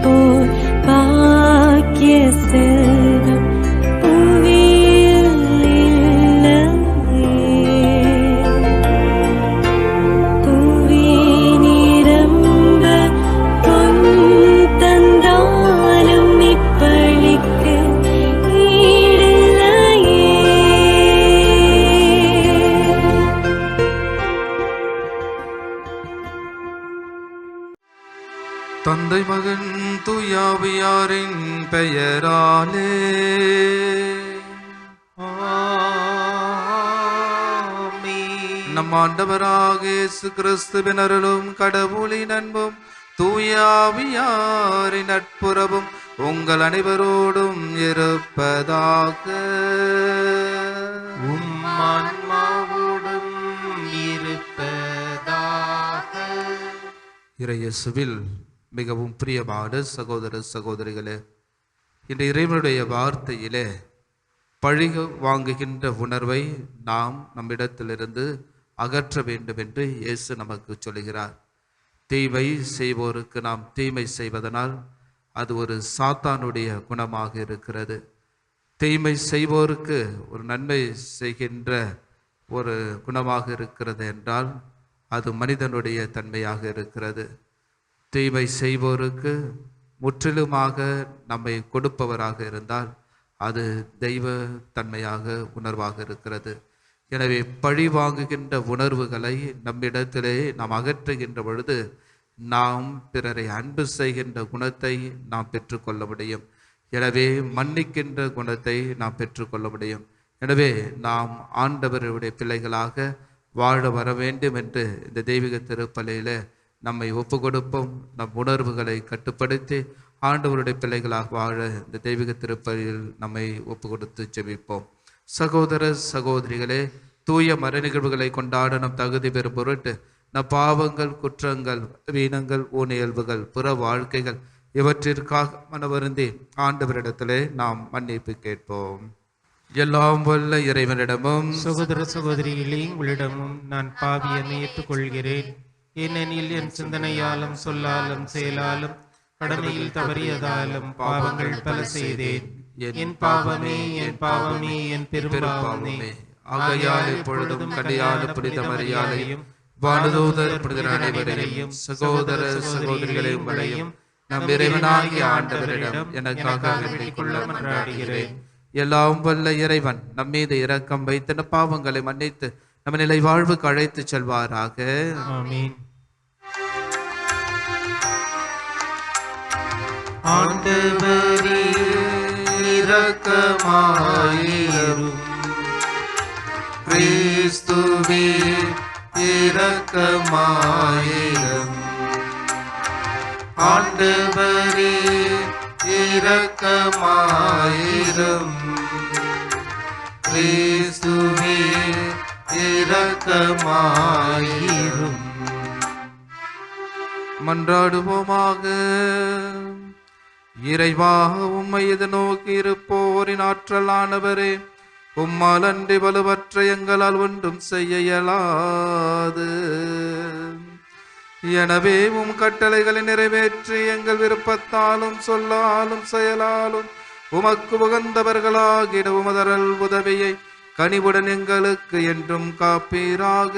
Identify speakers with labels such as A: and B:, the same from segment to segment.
A: போல் பாக்கிய செல்வம் புவியில் இல்லையே. புவி நிரம்ப பொன் தந்தாலும் இப்பளிக்கு ஈடில்லையே.
B: தந்தை மகன் தூயாவியாரின் பெயராலே நம் ஆண்டவராக இயேசு கிறிஸ்துவின் அருளும் கடவுளின் அன்பும் தூயாவியாரின் நட்புறவும் உங்கள் அனைவரோடும் இருப்பதாக.
C: ஆன்மாவோடும் இருப்பதாக.
B: இறையேசுவில் மிகவும் பிரியமான சகோதர சகோதரிகளே, இந்த இறைவனுடைய வார்த்தையிலே பழி வாங்குகின்ற உணர்வை நாம் நம்மிடத்திலிருந்து அகற்ற வேண்டும் என்று இயேசு நமக்கு சொல்கிறார். தீமை செய்வோருக்கு நாம் தீமை செய்வதனால் அது ஒரு சாத்தானுடைய குணமாக இருக்கிறது. தீமை செய்வோருக்கு ஒரு நன்மை செய்கின்ற ஒரு குணமாக இருக்கிறது என்றால் அது மனிதனுடைய தன்மையாக இருக்கிறது. தீமை செய்வோருக்கு முற்றிலுமாக நம்மை கொடுப்பவராக இருந்தால் அது தெய்வ தன்மையாக உணர்வாக இருக்கிறது. எனவே பழி வாங்குகின்ற உணர்வுகளை நம்மிடத்திலே நாம் அகற்றுகின்ற பொழுது நாம் பிறரை அன்பு செய்கின்ற குணத்தை நாம் பெற்றுக்கொள்ள முடியும். எனவே மன்னிக்கின்ற குணத்தை நாம் பெற்றுக்கொள்ள முடியும். எனவே நாம் ஆண்டவருடைய பிள்ளைகளாக வாழ வர வேண்டும் என்று இந்த தெய்வீக திருப்பலியில் நம்மை ஒப்பு கொடுப்போம். நம் உணர்வுகளை கட்டுப்படுத்தி ஆண்டவருடைய பிள்ளைகளாக வாழ இந்த தெய்வீக திருப்பலியில் நம்மை ஒப்பு கொடுத்து ஜெபிப்போம். சகோதர சகோதரிகளே, தூய மறை நிகழ்வுகளை கொண்டாட நம் தகுதி பெறும் பொருட்டு நம் பாவங்கள், குற்றங்கள், வீணங்கள், ஊனியல்புகள், புற வாழ்க்கைகள் இவற்றிற்காக மனவருந்தி ஆண்டவரிடத்திலே நாம் மன்னிப்பு கேட்போம். எல்லாம் வல்ல இறைவனிடமும்
C: சகோதர சகோதரிகளே, உங்களிடமும் நான் பாவியை ஏற்றுக்கொள்கிறேன். ஏனெனில் என் சிந்தனையாலும் சொல்லாலும் செயலாலும் கடமையில் தவறியதாலும் பாவங்கள் பல செய்தேன். என் பாவமே, என் பாவமே, என் பெரும்பாவமே.
B: ஆகையால் இப்பொழுதும் கடையான புனித மரியாதையும் வானதூதர் புனிதர் அனைவரையும் சகோதர சகோதரிகளை உங்களையும் நம் இறைவனாகிய ஆண்டவரிடம் எனக்காக வேண்டிக் கொள்ள மன்றாடுகிறேன். எல்லாம் வல்ல இறைவன் நம் மீது இரக்கம் வைத்து நம் பாவங்களை மன்னித்து நம்ம நிலை வாழ்வுக்கு அழைத்து செல்வாராக.
C: ஆமென். ஆண்டவரே இரக்கமாயிரும்.
B: கிறிஸ்துவே இரக்கமாயிரும்.
C: ஆண்டவரே இரக்கமாயிரும்.
B: கிறிஸ்துவே
C: இரக்கமாயிரும்.
B: மன்றாடுவோமாக. இறைவா, உம்மை இது நோக்கி இருப்போரின் ஆற்றலானவரே, உம்மால் அன்றி வலுவற்ற எங்களால் ஒன்றும் செய்ய இயலாது. எனவே உம் கட்டளைகளை நிறைவேற்றி எங்கள் விருப்பத்தாலும் சொல்லாலும் செயலாலும் உமக்கு உகந்தவர்களாகிட உமதரல் உதவியை கனிவுடன் எங்களுக்கு என்றும் காப்பீராக.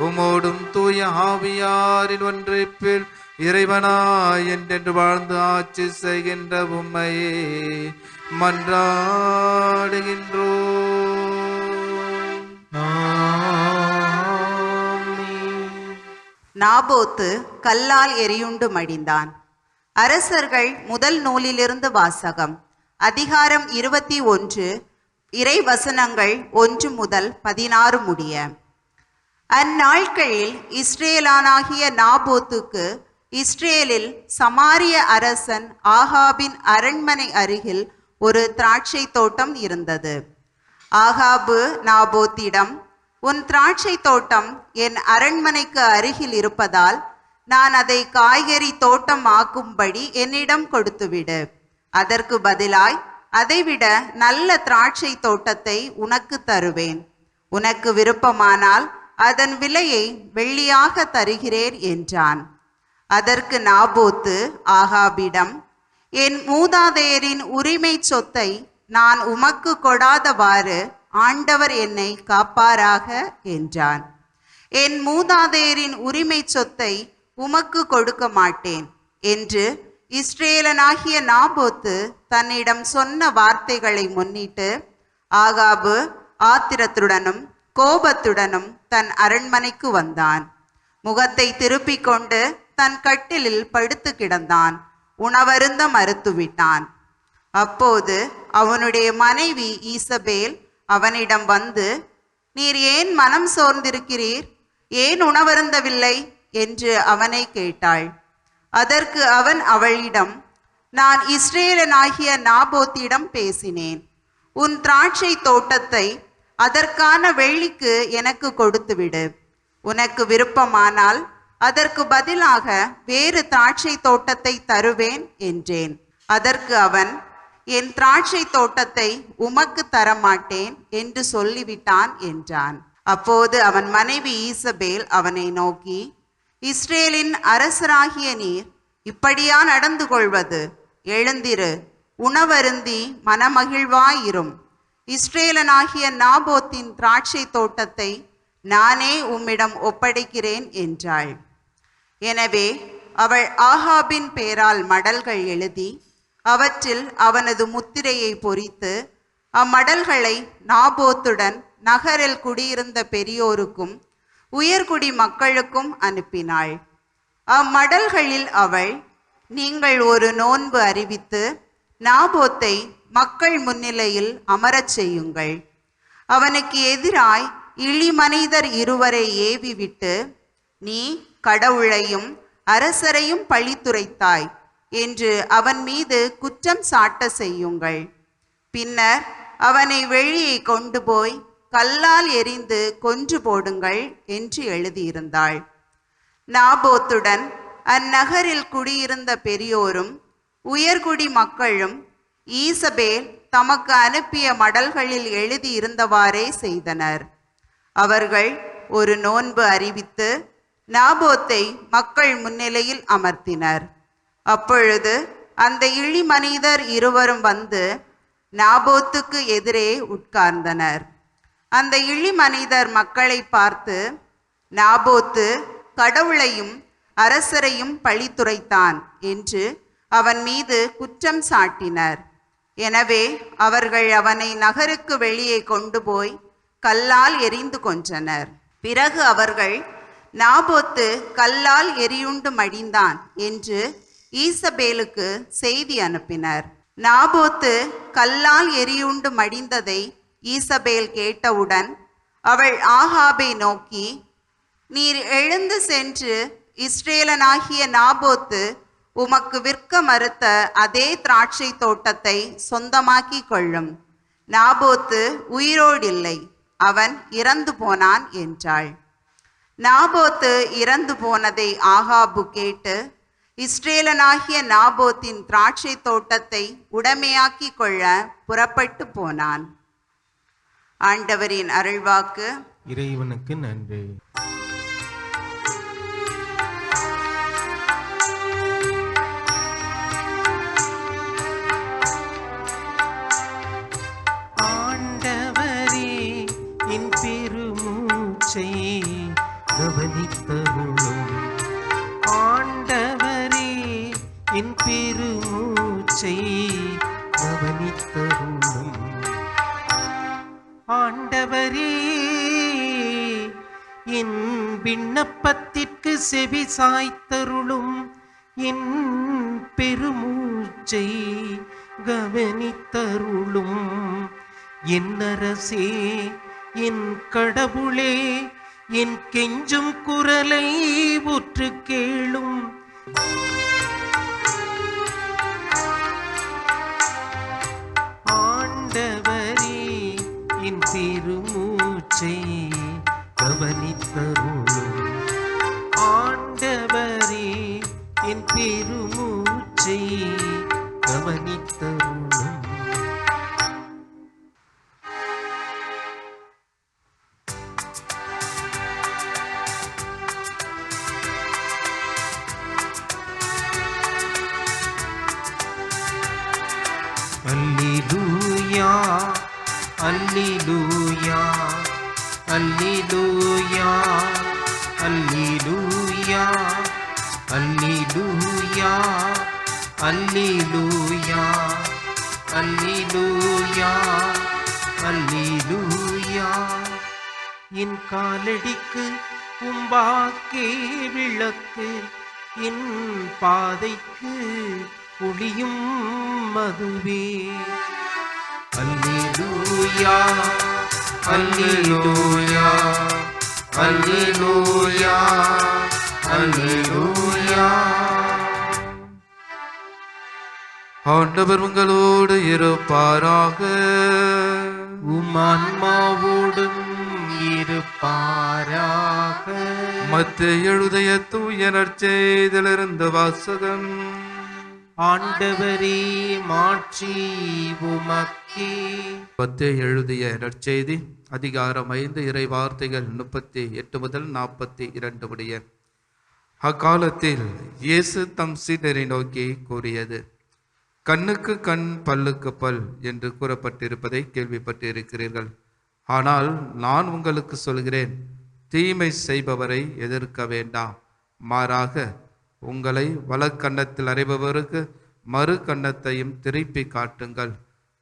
B: உமோடும் தூய ஆவியாரின் ஒன்றிப்பில் இறைவனாய் என்றென்று வாழ்ந்து ஆட்சி செய்கின்ற உம்மையே மன்றாடுகின்றோம்.
D: நாபோத்து கல்லால் எரியுண்டு மடிந்தான். அரசர்கள் முதல் நூலிலிருந்து வாசகம். அதிகாரம் 21, இறை வசனங்கள் 1 முதல் 16 முடிய. அந்நாட்களில் இஸ்ரேலானாகிய நாபோத்துக்கு இஸ்ரேலில் சமாரிய அரசன் ஆகாபின் அரண்மனை அருகில் ஒரு திராட்சை தோட்டம் இருந்தது. ஆகாபு நாபோத்திடம், உன் திராட்சை தோட்டம் என் அரண்மனைக்கு அருகில் இருப்பதால் நான் அதை காய்கறி தோட்டம் ஆக்கும்படி என்னிடம் கொடுத்துவிடு. அதற்கு பதிலாய் அதைவிட நல்ல திராட்சை தோட்டத்தை உனக்கு தருவேன். உனக்கு விருப்பமானால் அதன் விலையை வெள்ளியாக தருகிறேன் என்றான். அதற்கு நாபோத்து ஆகாபிடம், என் மூதாதையரின் உரிமை சொத்தை நான் உமக்கு கொடாதவாறு ஆண்டவர் என்னை காப்பாராக என்றான். என் மூதாதையரின் உரிமை சொத்தை உமக்கு கொடுக்க மாட்டேன் என்று இஸ்ரேலனாகிய நாபோத்து தன்னிடம் சொன்ன வார்த்தைகளை முன்னிட்டு ஆகாபு ஆத்திரத்துடனும் கோபத்துடனும் தன் அரண்மனைக்கு வந்தான். முகத்தை திருப்பிக் கொண்டு தன் கட்டிலில் படுத்து கிடந்தான். உணவருந்த மறுத்துவிட்டான். அப்போது அவனுடைய மனைவி ஈசபேல் அவனிடம் வந்து, நீர் ஏன் மனம் சோர்ந்திருக்கிறீர்? ஏன் உணவருந்தவில்லை என்று அவனை கேட்டாள். அதற்கு அவன் அவளிடம், நான் இஸ்ரேலனாகிய நாபோத்திடம் பேசினேன். உன் திராட்சை தோட்டத்தை அதற்கான வெள்ளிக்கு எனக்கு கொடுத்துவிடு. உனக்கு விருப்பமானால் அதற்கு பதிலாக வேறு திராட்சை தோட்டத்தை தருவேன் என்றேன். அதற்கு அவன், என் திராட்சை தோட்டத்தை உமக்கு தரமாட்டேன் என்று சொல்லிவிட்டான் என்றான். அப்போது அவன் மனைவி ஈசபேல் அவனை நோக்கி, இஸ்ரேலின் அரசராகிய நீர் இப்படியா நடந்து கொள்வது? எழுந்திரு, உணவருந்தி மனமகிழ்வாயிரும். இஸ்ரேலனாகிய நாபோத்தின் திராட்சை தோட்டத்தை நானே உம்மிடம் ஒப்படைக்கிறேன் என்றாள். எனவே அவள் ஆகாபின் பேரால் மடல்கள் எழுதி அவற்றில் அவனது முத்திரையை பொறித்து அம்மடல்களை நாபோத்துடன் நகரில் குடியிருந்த பெரியோருக்கும் உயர்குடி மக்களுக்கும் அனுப்பினாள். அம்மடல்களில் அவள், நீங்கள் ஒரு நோன்பு அறிவித்து நாபோத்தை மக்கள் முன்னிலையில் அமரச் செய்யுங்கள். அவனுக்கு எதிராய் இழிமனிதர் இருவரை ஏவிவிட்டு, நீ கடவுளையும் அரசரையும் பழித்துரைத்தாய் என்று அவன் மீது குற்றம் சாட்ட செய்யுங்கள். பின்னர் அவனை வெளியே கொண்டு போய் கல்லால் எறிந்து கொன்று போடுங்கள் என்று எழுதியிருந்தாள். நாபோத்துடன் அந்நகரில் குடியிருந்த பெரியோரும் உயர்குடி மக்களும் ஈசபேல் தமக்கு அனுப்பிய மடல்களில் எழுதியிருந்தவாறே செய்தனர். அவர்கள் ஒரு நோன்பு அறிவித்து நாபோத்தை மக்கள் முன்னிலையில் அமர்த்தினர். அப்பொழுது அந்த இழிமனிதர் இருவரும் வந்து நாபோத்துக்கு எதிரே உட்கார்ந்தனர். அந்த இழிமனிதர் மக்களை பார்த்து, நாபோத்து கடவுளையும் அரசரையும் பழித்துரைத்தான் என்று அவன் மீது குற்றம் சாட்டினர். எனவே அவர்கள் அவனை நகருக்கு வெளியே கொண்டு போய் கல்லால் எறிந்து கொன்றனர். பிறகு அவர்கள், நாபோத்து கல்லால் எரியுண்டு மடிந்தான் என்று ஈசபேலுக்கு செய்தி அனுப்பினர். நாபோத்து கல்லால் எரியுண்டு மடிந்ததை ஈசபேல் கேட்டவுடன் அவள் ஆகாபை நோக்கி, நீர் எழுந்து சென்று இஸ்ரேலனாகிய நாபோத்து உமக்கு விற்க மறுத்த அதே திராட்சை தோட்டத்தை சொந்தமாக்கி கொள்ளும். நாபோத்து உயிரோடில்லை, அவன் இறந்து போனான் என்றாள். நாபோத்து இறந்து போனதை ஆகாபு கேட்டு இஸ்ரேலனாகிய நாபோத்தின் திராட்சை தோட்டத்தை உடைமையாக்கி கொள்ள புறப்பட்டு போனான். ஆண்டவரின் அருள்வாக்கு.
C: இறைவனுக்கு நன்றி. ஆண்டவரே என் பெருமூச்சை கவனித்தருளும். ஆண்டவரே என் பெருமூச்சை கவனித்தருளும். ஆண்டவரே என் விண்ணப்பத்திற்கு செவி சாய்த்தருளும். என் பெருமூச்சை கவனித்தருளும். என் அரசே, என் கடவுளே, என் கெஞ்சும் குரலை உற்று கேளும். ஆண்டவரே என் பெருமூச்சை கவனித்தருளும். ஆண்டவரே என் பெருமூச்சை கவனித்தருளும். அல்லேலூயா அல்லேலூயா அல்லேலூயா அல்லேலூயா அல்லேலூயா அல்லேலூயா அல்லேலூயா அல்லேலூயா. என் காலடிக்கு உம்பாக்கே விளக்கு, என் பாதைக்கு ஒளியும் மதுவே. அல்லேலூயா அல்லேலூயா அல்லேலூயா அல்லேலூயா.
B: ஆண்டவர் உங்களோடு இருப்பாராக.
C: உம் ஆன்மாவோடும் இருப்பாராக.
B: மத்தேயு எழுதிய தூய நற்செய்தியிலிருந்து வாசகம்.
C: ஆண்டவரே மாட்சி உமக்கே.
B: மத்தேயு எழுதிய நற்செய்தி அதிகாரம் 5 இறை வார்த்தைகள் 38 முதல் 42 முடிய. அக்காலத்தில் இயேசு தம் சீடரை நோக்கி கூறியது, கண்ணுக்கு கண் பல்லுக்கு பல் என்று கூறப்பட்டிருப்பதை கேள்விப்பட்டிருக்கிறீர்கள். ஆனால் நான் உங்களுக்கு சொல்கிறேன், தீமை செய்பவரை எதிர்க்க வேண்டாம், மாறாக உங்களை வலக்கன்னத்தில் அறைபவருக்கு மறு கன்னத்தையும் திருப்பி காட்டுங்கள்.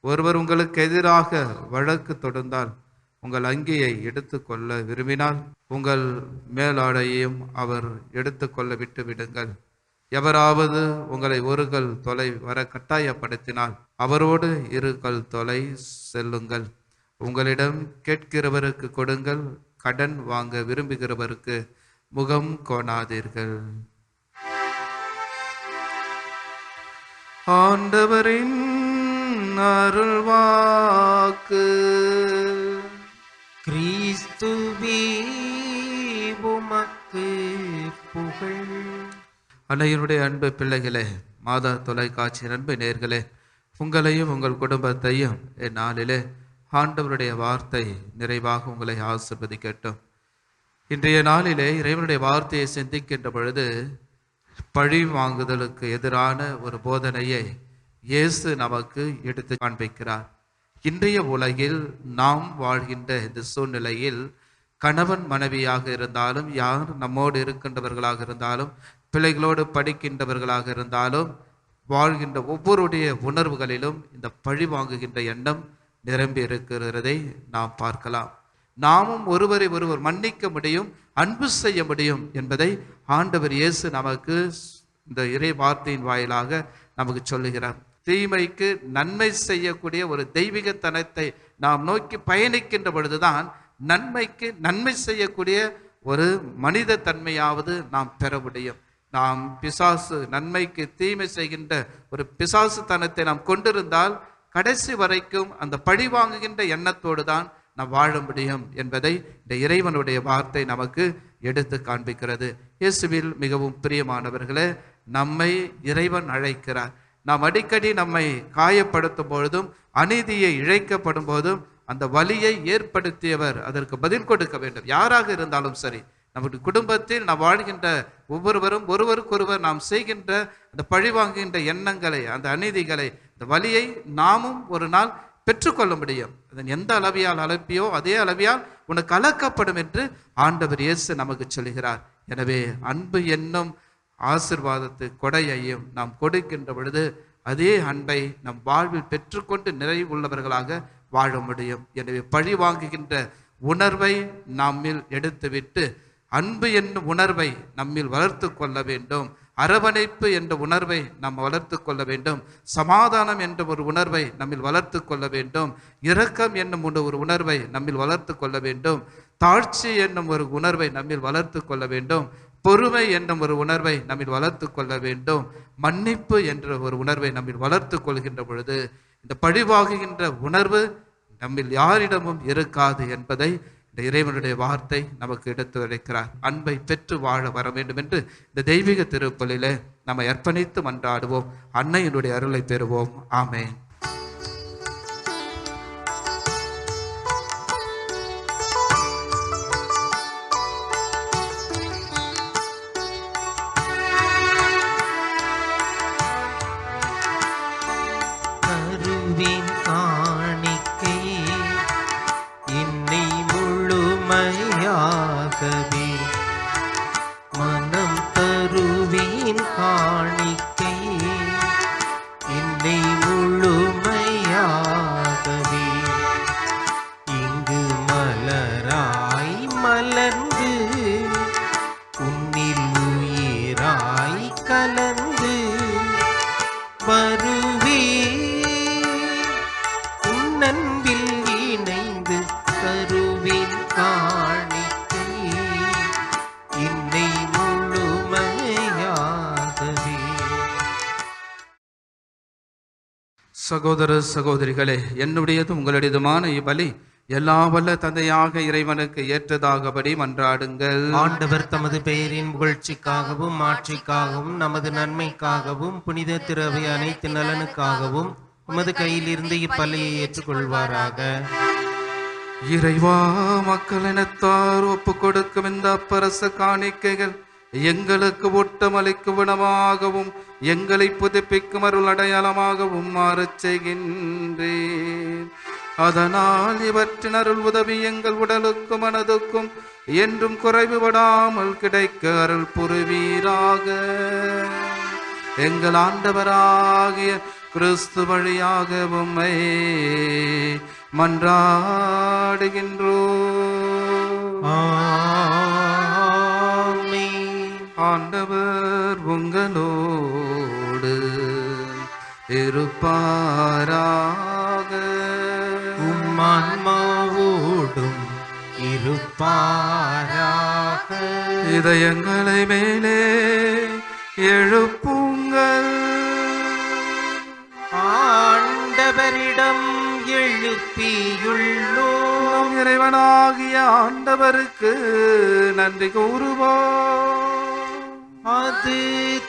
B: ஒருவர் உங்களுக்கு எதிராக வழக்கு தொடுத்தால் உங்கள் அங்கியை எடுத்துக்கொள்ள விரும்பினால் உங்கள் மேலாடையையும் அவர் எடுத்துக்கொள்ள விட்டு விடுங்கள். எவராவது உங்களை ஒரு கல் தொலை வர கட்டாயப்படுத்தினால் அவரோடு 2 கல் தொலை செல்லுங்கள். உங்களிடம் கேட்கிறவருக்கு கொடுங்கள், கடன் வாங்க விரும்புகிறவருக்கு முகம் கோணாதீர்கள். ஆண்டவரின் அருள்வாக்கு.
C: கிறிஸ்துவே உமக்கு புகழ்.
B: அன்னையினுடைய அன்பு பிள்ளைகளே, மாதா தொலைக்காட்சி அன்பு நேயர்களே, உங்களையும் உங்கள் குடும்பத்தையும் இந்நாளிலே ஆண்டவருடைய வார்த்தை நிறைவாக உங்களை ஆசீர்வதிக்கட்டும். இன்றைய நாளிலே இறைவனுடைய வார்த்தையை சிந்திக்கின்ற பொழுது பழி வாங்குதலுக்கு எதிரான ஒரு போதனையை இயேசு நமக்கு எடுத்து காண்பிக்கிறார். இன்றைய உலகில் நாம் வாழ்கின்ற இந்த சூழ்நிலையில் கணவன் மனைவியாக இருந்தாலும், யார் நம்மோடு இருக்கின்றவர்களாக இருந்தாலும், பிள்ளைகளோடு படிக்கின்றவர்களாக இருந்தாலும், வாழ்கின்ற ஒவ்வொருடைய உணர்வுகளிலும் இந்த பழி வாங்குகின்ற எண்ணம் நிரம்பி இருக்கிறதை நாம் பார்க்கலாம். நாமும் ஒருவரை ஒருவர் மன்னிக்க முடியும், அன்பு செய்ய முடியும் என்பதை ஆண்டவர் இயேசு நமக்கு இந்த இறை வார்த்தையின் வாயிலாக நமக்கு சொல்லுகிறார். தீமைக்கு நன்மை செய்யக்கூடிய ஒரு தெய்வீகத்தனத்தை நாம் நோக்கி பயணிக்கின்ற பொழுதுதான் நன்மைக்கு நன்மை செய்யக்கூடிய ஒரு மனித தன்மையாவது நாம் பெற முடியும். நாம் பிசாசு நன்மைக்கு தீமை செய்கின்ற ஒரு பிசாசு தனத்தை நாம் கொண்டிருந்தால் கடைசி வரைக்கும் அந்த பழி வாங்குகின்ற எண்ணத்தோடு தான் நாம் வாழ முடியும் என்பதை இந்த இறைவனுடைய வார்த்தை நமக்கு எடுத்து காண்பிக்கிறது. இயேசுவில் மிகவும் பிரியமானவர்களே, நம்மை இறைவன் அழைக்கிறார். நாம் அடிக்கடி நம்மை காயப்படுத்தும் பொழுதும் அநீதியை இழைக்கப்படும் போதும் அந்த வலியை ஏற்படுத்தியவர் அதற்கு பதில் கொடுக்க வேண்டும். யாராக இருந்தாலும் சரி, நம்முடைய குடும்பத்தில் நாம் வாழ்கின்ற ஒவ்வொருவரும் ஒருவருக்கொருவர் நாம் செய்கின்ற அந்த பழிவாங்குகின்ற எண்ணங்களை, அந்த அநீதிகளை, அந்த வலியை நாமும் ஒரு நாள் பெற்றுக்கொள்ள முடியும். அதன் எந்த அளவியால் அழைப்பியோ அதே அளவியால் உனக்கு அளக்கப்படும் என்று ஆண்டவர் இயேசு நமக்கு சொல்கிறார். எனவே அன்பு என்னும் ஆசீர்வாதத்தை கொடையையும் நாம் கொடுக்கின்ற பொழுது அதே அன்பை நம் வாழ்வில் பெற்றுக்கொண்டு நிறைவுள்ளவர்களாக வாழ முடியும். எனவே பழி வாங்குகின்ற உணர்வை நம்மில் எடுத்துவிட்டு அன்பு என்னும் உணர்வை நம்மில் வளர்த்து கொள்ள வேண்டும். அரவணைப்பு என்ற உணர்வை நாம் வளர்த்து கொள்ள வேண்டும். சமாதானம் என்ற ஒரு உணர்வை நம்மில் வளர்த்து கொள்ள வேண்டும். இரக்கம் என்னும் ஒரு உணர்வை நம்மில் வளர்த்து கொள்ள வேண்டும். தாழ்ச்சி என்னும் ஒரு உணர்வை நம்மில் வளர்த்து கொள்ள வேண்டும். பொறுமை என்னும் ஒரு உணர்வை நம்மில் வளர்த்து கொள்ள வேண்டும். மன்னிப்பு என்ற ஒரு உணர்வை நம்மில் வளர்த்து கொள்கின்ற பொழுது இந்த பழிவாகுகின்ற உணர்வு நம்மில் யாரிடமும் இருக்காது என்பதை இந்த இறைவனுடைய வார்த்தை நமக்கு எடுத்து வைக்கிறார். அன்பை பெற்று வாழ வர வேண்டும் என்று இந்த தெய்வீக திருப்பலிலே நம்மை அர்ப்பணித்து மன்றாடுவோம். அன்னையினுடைய அருளை பெறுவோம். ஆமென்.
C: வருவே உன்னன்பில் இணைந்து தருவேன் காணிக்கை இன்னை முழுமையாகவே.
B: சகோதர சகோதரிகளே, என்னுடையதும் உங்களுடையதுமான இப்பலி எல்லா வல்ல தந்தையாக இறைவனுக்கு ஏற்றதாகபடி மன்றாடுங்கள்.
C: ஆண்டவர் தமது பெயரின் புகழ்ச்சிக்காகவும் ஆட்சிக்காகவும் நமது நன்மைக்காகவும் புனித திரவை அனைத்து நலனுக்காகவும் உமது கையிலிருந்து இப்பலியை ஏற்றுக்கொள்வாராக.
B: இறைவா, மக்களினத்தார் ஒப்பு கொடுக்கும் இந்த அப்பரச காணிக்கைகள் எங்களுக்கு ஒட்டமளிக்கும் விடமாகவும் எங்களை புதுப்பிக்கும் அருள் அடையாளமாகவும் மாறச் செய்கின்றேன். அதனால் இவற்றின் அருள் உதவி எங்கள் உடலுக்கும் மனதுக்கும் என்றும் குறைவுபடாமல் கிடைக்க அருள் புரிவீராக. எங்கள் ஆண்டவராகிய கிறிஸ்து வழியாக உம்மை மன்றாடுகின்றோம்.
C: ஆமென்.
B: ஆண்டவர் உங்களோடு இருப்பாராக.
C: உம்மான்மாவோடும் இருப்பாராக.
B: இதயங்களை மேலே எழுப்புங்கள்.
C: ஆண்டவரிடம் எழுப்பியுள்ளோம்.
B: நம் இறைவனாகிய ஆண்டவருக்கு நன்றி கூறுவோம்.
C: அது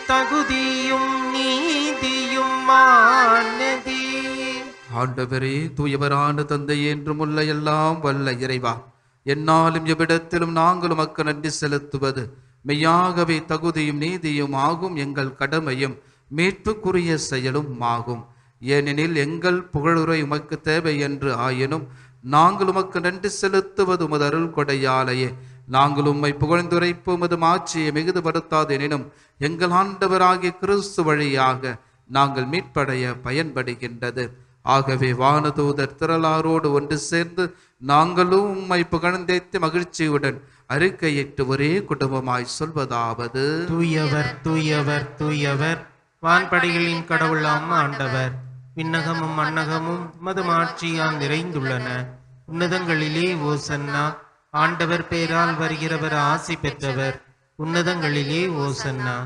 C: தகுதியும் நீதியுமானதே.
B: ஆண்டவரே, தூயவரான தந்தை என்றும் உள்ள எல்லாம் வல்ல இறைவா, என்னாலும் எவ்விடத்திலும் நாங்கள் உமக்கு நன்றி செலுத்துவது மெய்யாகவே தகுதியும் நீதியும் ஆகும், எங்கள் கடமையும் மீட்புக்குரிய செயலும் ஆகும். ஏனெனில் எங்கள் புகழுரை உமக்கு தேவை என்று ஆயினும் நாங்கள் உமக்கு நன்றி செலுத்துவது உமது அருள் கொடையாலேயே. நாங்கள் உம்மை புகழ்ந்துரைப்பு உமது மாட்சியை மிகுதுபடுத்தாதெனினும் எங்கள் ஆண்டவராகிய கிறிஸ்து வழியாக நாங்கள் மீட்படைய பயன்படுகின்றது. ஆகவே வானதூதர் திரளாரோடு ஒன்று சேர்ந்து நாங்களும் உம்மை புகழ்ந்தேத்து மகிழ்ச்சியுடன் அறிக்கையிட்டு ஒரே குடும்பமாய் சொல்வதாவது:
C: தூயவர் தூயவர் தூயவர், வான்படைகளின் கடவுளாம் ஆண்டவர். விண்ணகமும் மண்ணகமும் மது மாட்சியால் நிறைந்துள்ளன. உன்னதங்களிலே ஓசன்னா. ஆண்டவர் பெயரால் வருகிறவர் ஆசி பெற்றவர். உன்னதங்களிலே ஓசன்னா.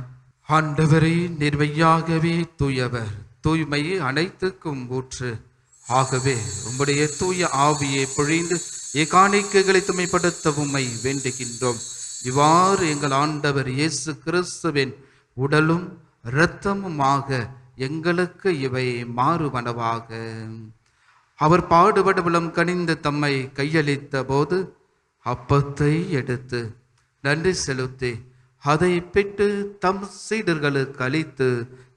B: ஆண்டவரே, நிர்மையாகவே தூயவர், தூய்மை அனைத்துக்கும் ஊற்று. ஆகவே உம்முடைய தூய ஆவியை பொழிந்து இக்காணிக்கைகளை தூய்மைப்படுத்த உம்மை வேண்டுகின்றோம். இவ்வாறு எங்கள் ஆண்டவர் இயேசு கிறிஸ்துவின் உடலும் இரத்தமுமாக எங்களுக்கு இவை மாறுவனவாக. அவர் பாடுபட உளம் கனிந்து தம்மை கையளித்த போது அப்பத்தை எடுத்து நன்றி செலுத்தி அதை பெற்று தம் சீடர்களுக்கு அளித்து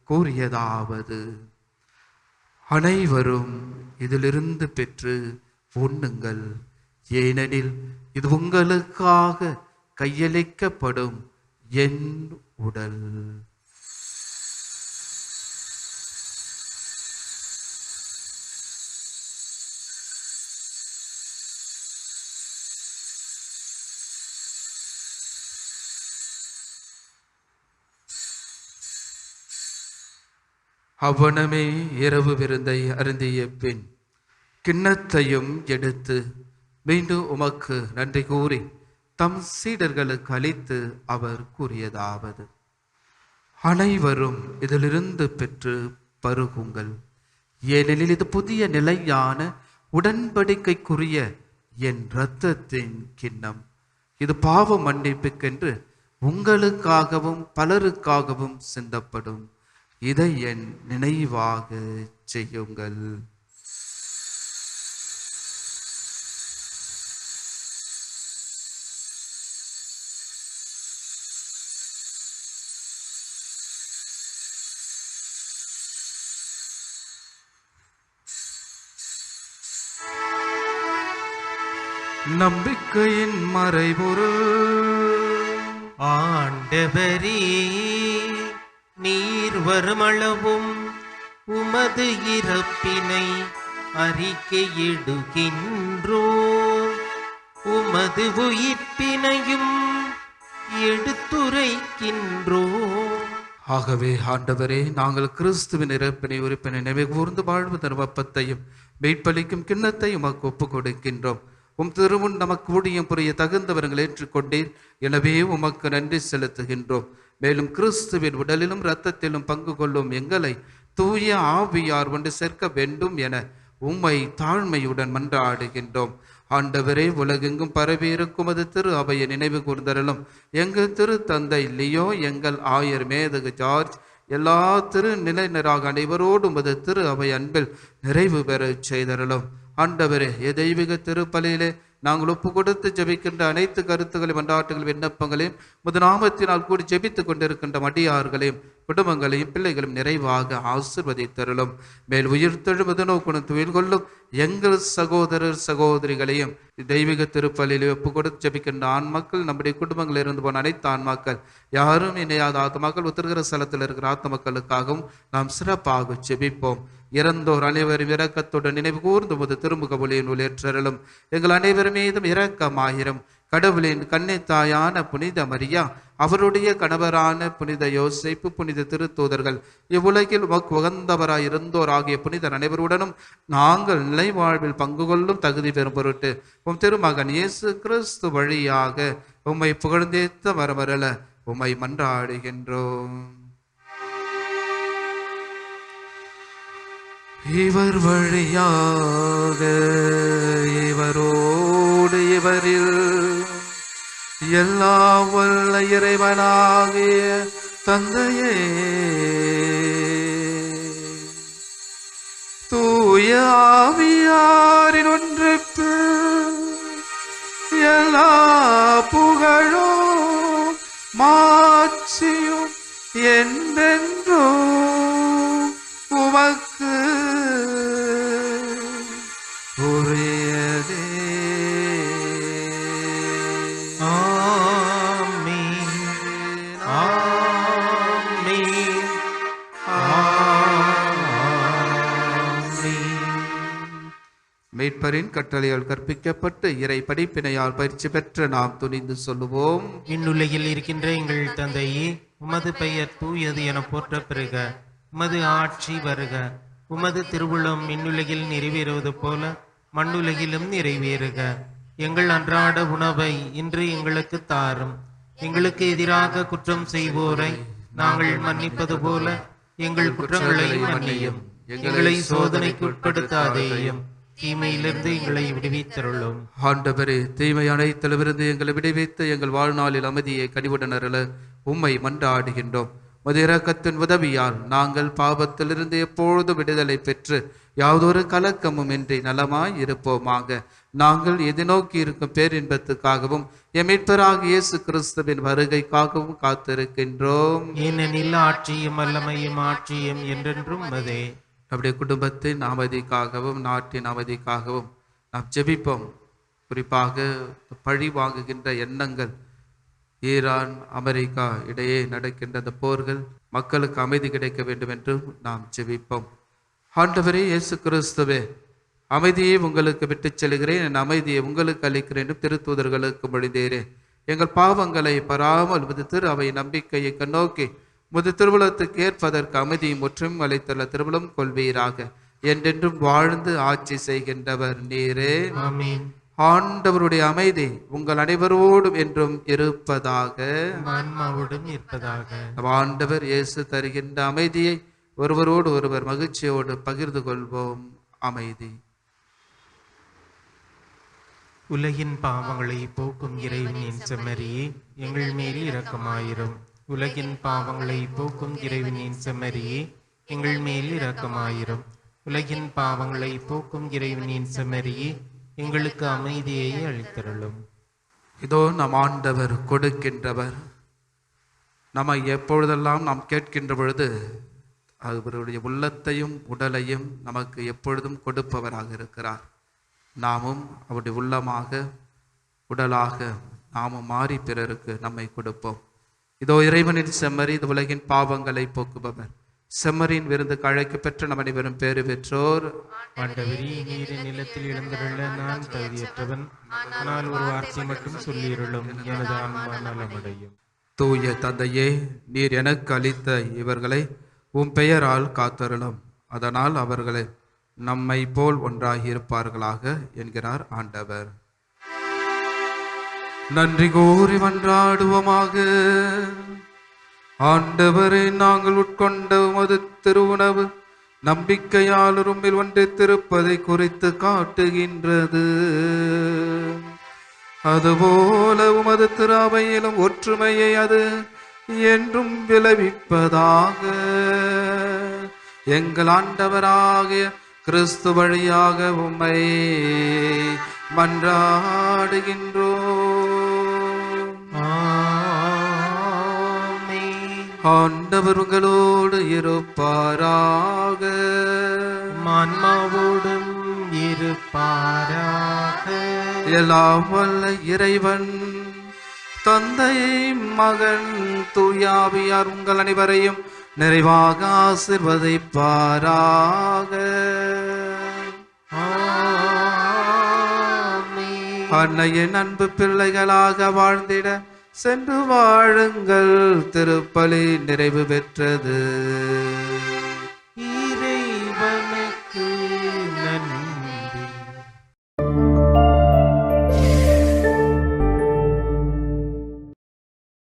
B: கூறியதாவது: அனைவரும் இதிலிருந்து பெற்று உண்ணுங்கள், ஏனெனில் இது உங்களுக்காக கையளிக்கப்படும் என் உடல். அவ்வனமே இரவு விருந்தை அருந்திய பின் கிண்ணத்தையும் எடுத்து மீண்டும் உமக்கு நன்றி கூறி தம் சீடர்களுக்கு அளித்து அவர் கூறியதாவது: அனைவரும் இதிலிருந்து பெற்று பருகுங்கள், ஏனெனில் இது புதிய நிலையான உடன்படிக்கைக்குரிய என் இரத்தத்தின் கிண்ணம். இது பாவ மன்னிப்புக்கென்று உங்களுக்காகவும் பலருக்காகவும் சிந்தப்படும். இதை என் நினைவாக செய்யுங்கள். நம்பிக்கையின் மறைபொருள்.
C: ஆண்டவரே, நீர் வருமளவும் உமது இறப்பினை அறிக்கையிடுகின்றோம், உமது உயிர்ப்பினையும் எடுத்துரைக்கின்றோம்.
B: ஆகவே ஆண்டவரே, நாங்கள் கிறிஸ்துவின் இறப்பினை உறுப்பினை நினைவு கூர்ந்து வாழ்வு தரும் அப்பத்தையும் மீட்பளிக்கும் கிண்ணத்தையும் உமக்கு ஒப்புக் கொடுக்கின்றோம். உம் திருமுன் நமக்கு ஊழியம் புரிய தகுந்தவர்கள் ஏற்றுக்கொண்டீர். எனவே உமக்கு நன்றி செலுத்துகின்றோம். மேலும் கிறிஸ்துவின் உடலிலும் இரத்தத்திலும் பங்கு கொள்ளும் எங்களை தூய ஆவியார் ஒன்று சேர்க்க வேண்டும் என உம்மை தாழ்மையுடன் மன்றாடுகின்றோம். ஆண்டவரே, உலகெங்கும் பரவியிருக்கும் அது திரு அவையை நினைவு கூர்ந்தருளும். எங்கள் திரு தந்தை லியோ, எங்கள் ஆயர் மேதகு ஜார்ஜ், எல்லா திரு நிலையினராக அனைவரோடும் அது திரு அவை அன்பில் நிறைவு பெறச் செய்தருளும். ஆண்டவரே, தெய்வீக திருப்பலியிலே நாங்கள் ஒப்பு கொடுத்து ஜெபிக்கின்ற அனைத்து கருத்துக்களையும் மன்றாட்டுகள் விண்ணப்பங்களையும் முதுநாமத்தினால் கூடி ஜெபித்துக் கொண்டிருக்கின்ற மடியார்களையும் குடும்பங்களையும் பிள்ளைகளையும் நிறைவாக ஆசிர்வதித்தருளும். மேல் உயிர்த்தெழுமது நோக்குணம் துயில் கொள்ளும் எங்கள் சகோதரர் சகோதரிகளையும் தெய்வீக திருப்பலியிலே ஒப்பு கொடுத்து ஜெபிக்கின்ற ஆன்மக்கள், நம்முடைய குடும்பங்களில் இருந்து போன அனைத்து ஆன்மாக்கள், யாரும் இணையாத ஆத்மாக்கள், உத்திருக்கிற ஸ்தலத்தில் இருக்கிற ஆத்மக்களுக்காகவும் நாம் சிறப்பாக ஜெபிப்போம். இறந்தோர் அனைவரும் இரக்கத்துடன் நினைவு கூர்ந்து முது திருமுக ஒளியின் உலேற்றருளும். எங்கள் அனைவரும் மீதும் இரக்கமாயிரம். கடவுளின் கன்னித்தாயான புனித மரியா, அவருடைய கணவரான புனித யோசேப்பு, புனித திருத்தூதர்கள், இவ்வுலகில் உமக்கு உகந்தவராய் இருந்தோர் ஆகிய புனிதர் அனைவருடனும் நாங்கள் நிலை வாழ்வில் பங்கு கொள்ளும் தகுதி பெறும் பொருட்டு உம் திருமகன் இயேசு கிறிஸ்து வழியாக உம்மை புகழ்ந்தேத்த வரமரல உம்மை மன்றாடுகின்றோம். இவர் வழியாக இவரோடு இவரில் எல்லா வல்ல இறைவனாகிய தந்தையே, தூய ஆவியாரின் ஒன்றுக்கு எல்லா புகழும் மாட்சியும் என்றென்றும் உமக்கு உரியதே.
C: ஆமென். ஆமென். ஆமென்.
B: மீட்பரின் கட்டளையால் கற்பிக்கப்பட்டு இறை படிப்பினையால் பயிற்சி பெற்ற நாம் துணிந்து சொல்லுவோம்.
C: விண்ணுலகில் இருக்கின்ற எங்கள் தந்தையே, உமது பெயர் தூயது என போற்ற பெறுக. உமது ஆட்சி வருக. உமது திருவுளம் விண்ணுலகில் நிறைவேறுவது போல மண்ணுலகிலும் நிறைவேறுக. எங்கள் அன்றாட உணவை இன்று எங்களுக்கு தாரும். எங்களுக்கு எதிராக குற்றம் செய்வோரை நாங்கள் மன்னிப்பது போல எங்கள் குற்றங்களை மன்னியும். எங்களை சோதனைக்கு உட்படுத்தாதேயும், தீமையிலிருந்து எங்களை விடுவித்தருளும்.
B: ஆண்டவரே, தீமை அனைத்திலிருந்து எங்களை விடுவித்து எங்கள் வாழ்நாளில் அமைதியை கனிவுடன் அருள உம்மை மன்றாடுகின்றோம். உமது இரக்கத்தின் உதவியால் நாங்கள் பாவத்திலிருந்து எப்பொழுதும் விடுதலை பெற்று யாதொரு கலக்கமும் இன்றி நலமாய் இருப்போமாக. நாங்கள் எதிர்நோக்கி இருக்கும் பேரின்பத்துக்காகவும் எமிட்பராக இயேசு கிறிஸ்துவின் வருகைக்காகவும் காத்திருக்கின்றோம்.
C: ஏனெனில் ஆட்சியும் வல்லமையும் ஆட்சியும் என்றென்றும் உமதே.
B: நம்முடைய குடும்பத்தின் அமைதிக்காகவும் நாட்டின் அமைதிக்காகவும் நாம் ஜெபிப்போம். குறிப்பாக பழி வாங்குகின்ற எண்ணங்கள், ஈரான் அமெரிக்கா இடையே நடக்கின்ற அந்த போர்கள், மக்களுக்கு அமைதி கிடைக்க வேண்டும் என்று நாம் ஜெபிப்போம். ஆண்டவரே இயேசு கிறிஸ்துவே, அமைதியை உங்களுக்கு விட்டுச் செல்கிறேன், என் அமைதியை உங்களுக்கு அளிக்கிறேன் என்று திருத்தூதர்களுக்கு மொழிந்தீரே. எங்கள் பாவங்களை பராமல் முது திரு அவை நம்பிக்கையை கண்ணோக்கி முது திருவுளத்துக்கு ஏற்பதற்கு அமைதியும் ஒற்றும் அளித்துள்ள திருவுளம் கொள்வீராக. என்றென்றும் வாழ்ந்து ஆட்சி செய்கின்றவர் நீரே.
C: ஆமென்.
B: ஆண்டவருடைய அமைதி உங்கள் அனைவரோடும் என்றும் இருப்பதாக.
C: ஆன்மாவோடும் இருப்பதாக.
B: ஆண்டவர் இயேசு தருகின்ற அமைதியை ஒருவரோடு ஒருவர் மகிழ்ச்சியோடு பகிர்ந்து கொள்வோம். அமைதி.
C: உலகின் பாவங்களை போக்கும் இறைவனின் செம்மறியே, எங்கள் மேல் இரக்கமாயிரும். உலகின் பாவங்களை போக்கும் இறைவனின் செம்மறியே, எங்கள் மேல் இரக்கமாயிரும். உலகின் பாவங்களை போக்கும் இறைவனின் செம்மறியே, எங்களுக்கு அமைதியை அளித்தருளும்.
B: இதோ நம் ஆண்டவர் கொடுக்கின்றவர். நம்மை எப்பொழுதெல்லாம் நாம் கேட்கின்ற பொழுது அவருடைய உள்ளத்தையும் உடலையும் நமக்கு எப்பொழுதும் கொடுப்பவராக இருக்கிறார். நாமும் அவருடைய உள்ளமாக உடலாக நாமும் மாறி பிறருக்கு நம்மை கொடுப்போம். இதோ இறைவனின் செம்மறி, இது உலகின் பாவங்களை போக்குபவர். செம்மறியின் விருந்துக்கு அழைக்க பெற்ற நம் அனைவரும் பேறு பெற்றோர்.
C: ஆண்டவரே, நீரின் நிலத்தில் எழுந்தருள நான் தகுதியற்றவன். ஆனால் ஒரு வார்த்தை மட்டும் சொல்லியிருளும், எனது ஆன்மா நலமடையும்.
B: தூய தந்தையே, நீர் எனக்கு அளித்த இவர்களை உம் பெயரால் காத்தருளும். அதனால் அவர்களை நம்மை போல் ஒன்றாகி இருப்பார்களாக என்கிறார் ஆண்டவர். நன்றி கூறி மன்றாடுவோமாக. ஆண்டவரே, நாங்கள் உட்கொண்ட உமது திருவுணவு நம்பிக்கையால் உம்மில் ஒன்றித்திருப்பதை குறித்து காட்டுகின்றது. அதுபோல உமது திரு அவையிலும் ஒற்றுமையை அது என்றும் விளைவிப்பதாக. எங்கள் ஆண்டவராகிய கிறிஸ்து வழியாக உம்மை மன்றாடுகின்றோம். ஆண்டவர் உங்களோடு இருப்பாராக.
C: ஆன்மாவோடும் இருப்பாராக.
B: எல்லாம் வல்ல இறைவன் தந்தை, மகன், தூயாவியார் உங்கள் அனைவரையும் நிறைவாக ஆசீர்வதிப்பாராக. அன்னையின் அன்பு பிள்ளைகளாக வாழ்ந்திட சென்று வாழுங்கள். திருப்பலி நிறைவு பெற்றது.